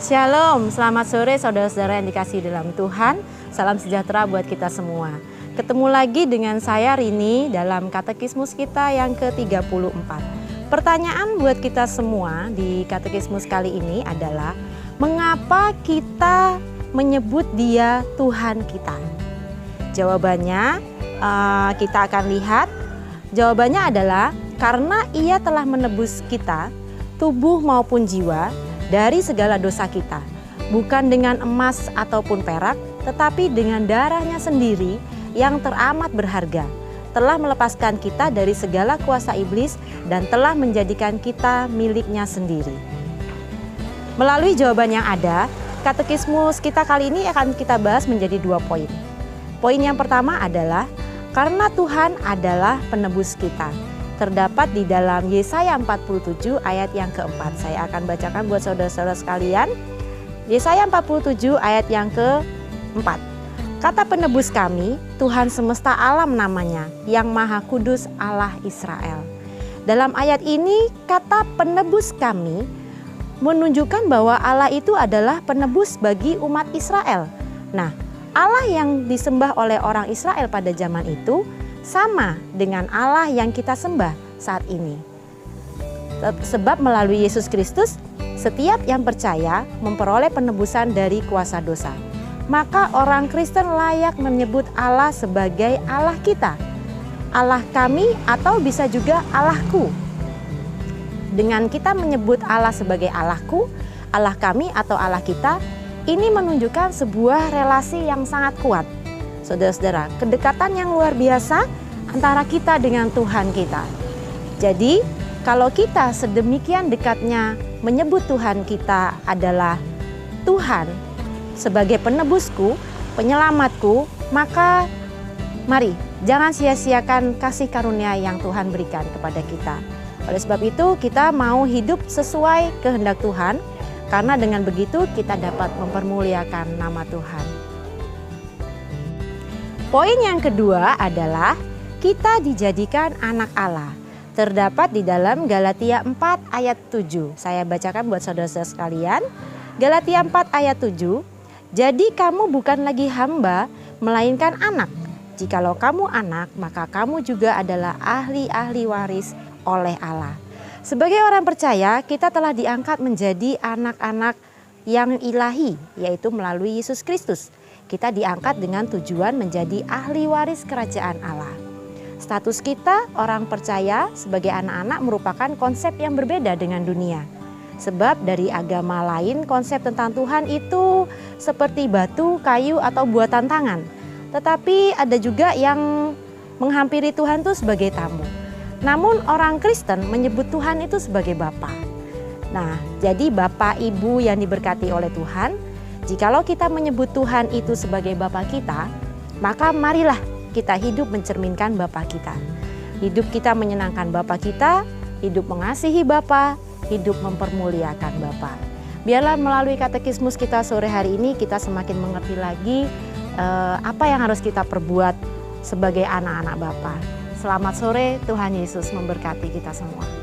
Shalom, selamat sore saudara-saudara yang dikasihi dalam Tuhan. Salam sejahtera buat kita semua. Ketemu lagi dengan saya Rini dalam katekismus kita yang ke-34. Pertanyaan buat kita semua di katekismus kali ini adalah, mengapa kita menyebut Dia Tuhan kita? Jawabannya kita akan lihat. Jawabannya adalah karena Ia telah menebus kita, tubuh maupun jiwa, dari segala dosa kita, bukan dengan emas ataupun perak, tetapi dengan darahnya sendiri yang teramat berharga, telah melepaskan kita dari segala kuasa iblis dan telah menjadikan kita miliknya sendiri. Melalui jawaban yang ada, katekismus kita kali ini akan kita bahas menjadi 2 poin. Poin yang pertama adalah karena Tuhan adalah penebus kita. Terdapat di dalam Yesaya 47 ayat yang keempat. Saya akan bacakan buat saudara-saudara sekalian. Yesaya 47 ayat yang keempat. Kata penebus kami, Tuhan semesta alam namanya, yang maha kudus Allah Israel. Dalam ayat ini, kata penebus kami menunjukkan bahwa Allah itu adalah penebus bagi umat Israel. Nah, Allah yang disembah oleh orang Israel pada zaman itu sama dengan Allah yang kita sembah saat ini. Sebab melalui Yesus Kristus, setiap yang percaya memperoleh penebusan dari kuasa dosa. Maka orang Kristen layak menyebut Allah sebagai Allah kita, Allah kami, atau bisa juga Allahku. Dengan kita menyebut Allah sebagai Allahku, Allah kami, atau Allah kita, ini menunjukkan sebuah relasi yang sangat kuat. Saudara-saudara, kedekatan yang luar biasa antara kita dengan Tuhan kita. Jadi, kalau kita sedemikian dekatnya menyebut Tuhan kita adalah Tuhan sebagai penebusku, penyelamatku, maka mari jangan sia-siakan kasih karunia yang Tuhan berikan kepada kita. Oleh sebab itu, kita mau hidup sesuai kehendak Tuhan, karena dengan begitu kita dapat mempermuliakan nama Tuhan. Poin yang kedua adalah kita dijadikan anak Allah. Terdapat di dalam Galatia 4 ayat 7. Saya bacakan buat saudara-saudara sekalian. Galatia 4 ayat 7. Jadi kamu bukan lagi hamba, melainkan anak. Jikalau kamu anak, maka kamu juga adalah ahli-ahli waris oleh Allah. Sebagai orang percaya, kita telah diangkat menjadi anak-anak yang ilahi, yaitu melalui Yesus Kristus. Kita diangkat dengan tujuan menjadi ahli waris kerajaan Allah. Status kita orang percaya sebagai anak-anak merupakan konsep yang berbeda dengan dunia. Sebab dari agama lain konsep tentang Tuhan itu seperti batu, kayu, atau buatan tangan. Tetapi ada juga yang menghampiri Tuhan itu sebagai tamu. Namun orang Kristen menyebut Tuhan itu sebagai Bapa. Nah, jadi Bapak Ibu yang diberkati oleh Tuhan, jikalau kita menyebut Tuhan itu sebagai Bapa kita, maka marilah kita hidup mencerminkan Bapa kita. Hidup kita menyenangkan Bapa kita, hidup mengasihi Bapa, hidup mempermuliakan Bapa. Biarlah melalui katekismus kita sore hari ini kita semakin mengerti lagi apa yang harus kita perbuat sebagai anak-anak Bapa. Selamat sore, Tuhan Yesus memberkati kita semua.